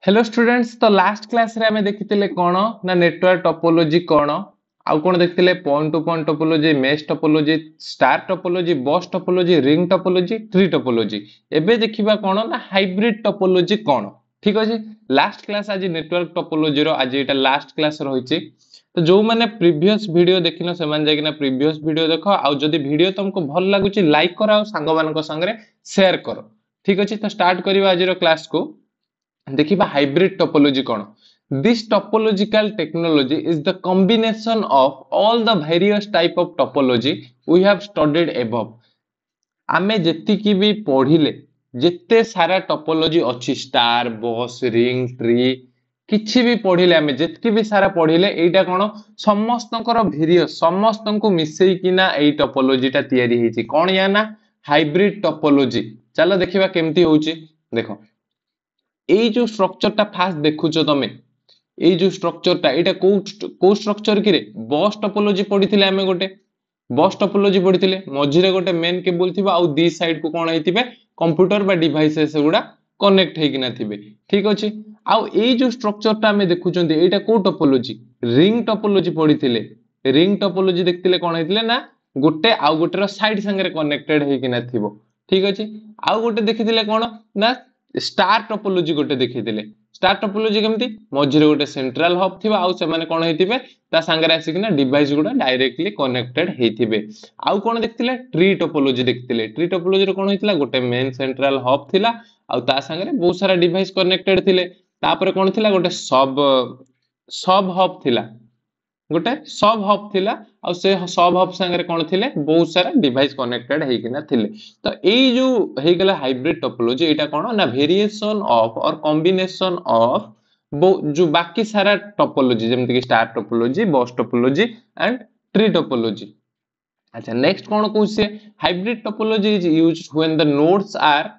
Hello students. तो last class रे हमें देखिथिले कोन ना नेटवर्क टोपोलॉजी कोन आउ कोन देखिथिले point to point topology, mesh topology, star topology, bus topology, ring topology, tree topology. एबे देखिबा कोन ना हाइब्रिड टोपोलॉजी कोन। ठीक अछि। लास्ट क्लास आज नेटवर्क टोपोलॉजी रो आज एटा लास्ट क्लास रहिछि। तो जो माने प्रीवियस वीडियो देखिनो से मान जाय कि ना प्रीवियस वीडियो देखो आउ जदी वीडियो तुमको भल लागुछि लाइक करो आ संग मानको संगरे शेयर करो। ठीक अछि। तो स्टार्ट करिवा आज रो क्लास को। देखिबा hybrid topology cone. This topological technology is the combination of all the various type of topology we have studied above. आमे जेतिकी भी पढ़िले जेते सारा टोपोलॉजी अछि स्टार, बस, रिंग, ट्री किछि भी पढ़िले आमे जेतिकी भी सारा पढ़िले एटा कोन समस्तकर वेरियस समस्तनको मिसेई किना एई टोपोलॉजी ता तयारी हेछि कोन या ना हाइब्रिड टोपोलॉजी। चलो देखिबा केमती होउछि। देखो এই जो स्ट्रक्चर टा फास्ट देखुचो तमे এই जो स्ट्रक्चर टा एटा को स्ट्रक्चर कि रे बस टोपोलॉजी पढिथिले आमे गोटे बस टोपोलॉजी पढिथिले मझिरे गोटे मेन केबल थिबा आ दी साइड को कोन हेतिबे कंप्यूटर बा डिवाइसेस गुडा कनेक्ट हेकिना थिबे। ठीक अछि। आ এই जो स्ट्रक्चर टा आमे देखुचंती एटा को टोपोलॉजी रिंग टोपोलॉजी पढिथिले। रिंग टोपोलॉजी देखथिले कोन हेतिले ना गोटे आ गोटे रो साइड संगे कनेक्टेड हेकिना थिबो। ठीक अछि। आ गोटे देखिथिले कोन ना स्टार टोपोलॉजी गोटे देखिथिले। स्टार टोपोलॉजी केमती मझिरे गोटे सेंट्रल हब थिबा आ से माने कोन हेतिबे ता संगे आसिकिना डिवाइस गुडा डायरेक्टली कनेक्टेड हेथिबे। आउ कोन देखथिले ट्री टोपोलॉजी देखथिले। ट्री टोपोलॉजी रो कोन हेतिला गोटे मेन सेंट्रल हब थिला आ ता संगे बहुत सारा डिवाइस कनेक्टेड थिले। तापरे कोन थिला गोटे सब हब थिला गोटे सब हब थिला आ से सब हब संगे कोन थिले बहुत सारा डिवाइस कनेक्टेड हेकिना थिले। तो एई जो हेगला हाइब्रिड टोपोलॉजी एटा कोन ना वेरिएशन ऑफ और कॉम्बिनेशन ऑफ जो बाकी सारा टोपोलॉजी जेमति कि star topology, bus topology and tree topology. अच्छा नेक्स्ट कोन कहूसे hybrid topology is used when the nodes are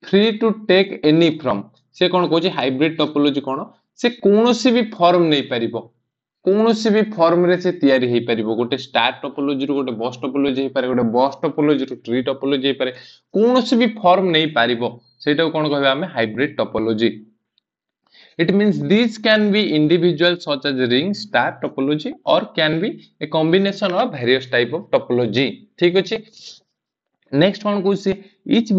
free to take any from. से कोन कहूचे हाइब्रिड टोपोलॉजी कोन से कोनोसी भी फॉर्म नै परिबो कोनोसी भी फॉर्म रे से तयारी हेई परिबो। गोटे स्टार टोपोलॉजी रो गोटे बस टोपोलॉजी हेई पारे, गोटे बस टोपोलॉजी रो ट्री टोपोलॉजी हेई पारे, कोनोसी भी फॉर्म नै पारिबो सेटा कोन कहबा हमें hybrid topology. It means these can be individual such as ring, star topology or can be a combination of various type of topology. ठीक अछि। Next one question each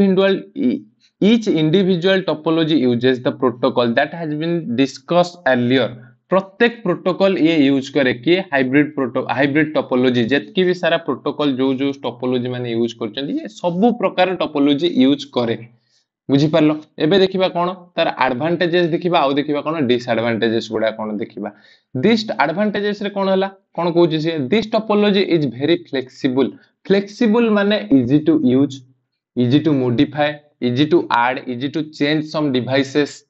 individual topology uses the protocol that has been discussed earlier. प्रत्येक protocol ये use करे कि hybrid topology जेतकी भी सारा protocol जो जो टोपोलॉजी माने यूज करचंदी ये सब प्रकार टोपोलॉजी यूज करे। बुझी पारलो। एबे देखिबा कोन तार एडवांटेजेस देखिबा आ देखिबा कोन डिसएडवांटेजेस गुडा कोन देखिबा। दिस एडवांटेजेस रे कोन हला कोन कहूची से this topology is very flexible. Flexible माने easy to use, easy to modify, easy to add, easy to change some devices.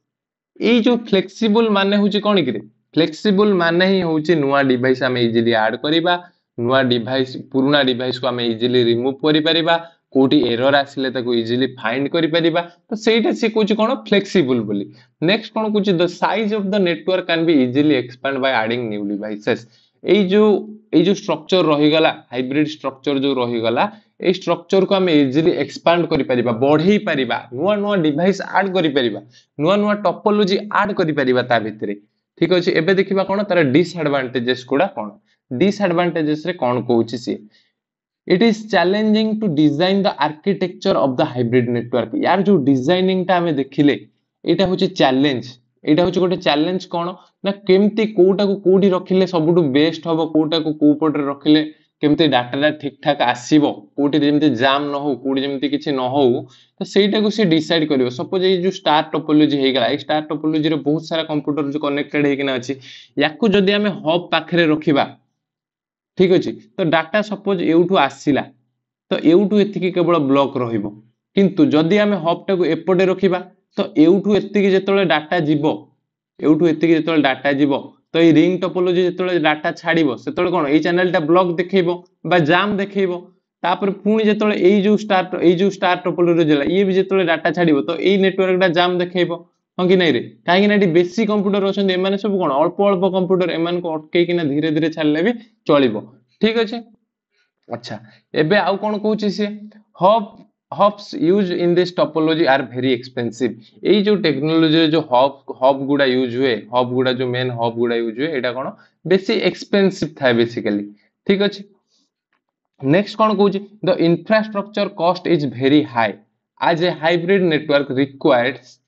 ए जो फ्लेक्सिबल माने होची कोन कि रे फ्लेक्सिबल माने ही होची नुवा डिवाइस हमें इजीली ऐड करिबा, नुवा डिवाइस पुराना डिवाइस को हमें इजीली रिमूव करि परिबा, कोटी एरर आसिले ताको इजीली फाइंड करि परिबा। तो सेटा से कोची कोन फ्लेक्सिबल बोली। नेक्स्ट कोन कोची the size of the network can be easily expand by adding new devices. ए जो स्ट्रक्चर रही गला हाइब्रिड स्ट्रक्चर जो रही गला ए स्ट्रक्चर को हमें इजीली एक्सपैंड करि परिबा, बढ़ेई परिबा, नुवा नुवा डिवाइस ऐड करि परिबा, नुवा नुवा टोपोलॉजी ऐड करि परिबा ता भितरे। ठीक अछि। एबे देखिबा कोन तार डिसएडवांटेजेस कोडा कोन। डिसएडवांटेजेस रे कोन कहूची से it is challenging to design the architecture of the hybrid network। यार जो डिजाइनिंग ता हमें देखिले एटा होची चैलेंज। एटा होची गोटे चैलेंज कोन ना केमती कोटा को कोठी रखिले सबटु बेस्ट हबो, कोटा को को पटे रखिले केमती डाटा ठीक ठाक आसीबो, कोठी जेमती जाम न हो, कोठी जेमती किछि न हो, तो सेटा को से डिसाइड करिवो। सपोज ए जो स्टार टोपोलॉजी हे गला, ए स्टार टोपोलॉजी रे बहुत सारा कंप्यूटर जो कनेक्टेड हे किना अछि, याकू जदी हमें हब पाखरे रखिबा ठीक अछि तो डाटा सपोज एउठू आसीला तो एउठू एतिकी केवल ब्लॉक रहिबो। किंतु जदी हमें हब टा को एपटे रखिबा तो एउठू एतिकी जेतले डाटा जीवो, एउठू एतिकी जेतले डाटा जीवो तो ए रिंग टोपोलॉजी जेतले डाटा छाड़िबो सेतले कोन ए चैनल टा ब्लॉक देखैबो बा जाम देखैबो। तापर पुणी जेतले ए जो स्टार टोपोलॉजी जला ये भी जेतले डाटा छाड़िबो तो ए नेटवर्क टा जाम देखैबो। हां कि नै रे काहे कि ना बेसी कंप्यूटर अछन एमाने सब कोन अल्प अल्प कंप्यूटर एमान को अटकै कि ना धीरे धीरे छाड़ले भी चलिबो। ठीक अछि। अच्छा एबे आउ कोन कहूची से hub hubs used in this topology are very expensive. यही जो टेक्नोलॉजी जो हब गुड़ा यूज हुए, हब गुड़ा जो मेन हब गुड़ा यूज हुए एटा कोन बेसी एक्सपेंसिव थाए बेसिकली। ठीक अछि। नेक्स्ट कौन कहूँ the infrastructure cost is very high as a hybrid network requires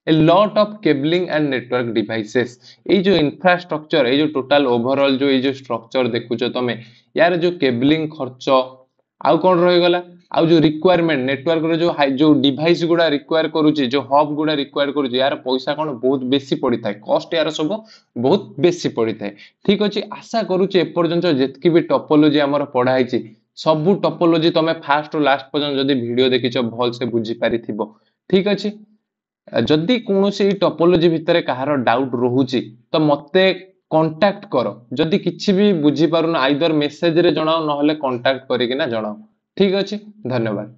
a lot of cabling and network devices। ये जो इंफ्रास्ट्रक्चर, ये जो टोटल ओवरऑल जो ये जो स्ट्रक्चर देखुछ तमे, यार जो केबलिंग खर्च आउ कौन रही गला, आउ जो रिक्वायरमेंट नेटवर्क रो जो डिवाइस गुडा रिक्वायर करूची, जो हब गुडा रिक्वायर करूची, यार पैसा कौन बहुत बेसी पड़ी थाए, कॉस्ट यार सब बहुत बेसी पड़ी थाए। ठीक अछि। आशा करूची एपर्यंत जेतकी भी टोपोलॉजी हमर पढ़ा हिची सबु टोपोलॉजी तमे फास्ट टू लास्ट पर्यंत जदी वीडियो देखिछ भल से बुझी पारिथिबो। ठीक अछि। जदि कौनसी टोपोलॉजी भितर कहार डाउट रहुची तो मते कांटेक्ट करो। जदि किछि भी बुझी पारुना आइदर मेसेज रे जणाओ नहले कांटेक्ट करिकिना जणाओ। ठीक अछि। धन्यवाद।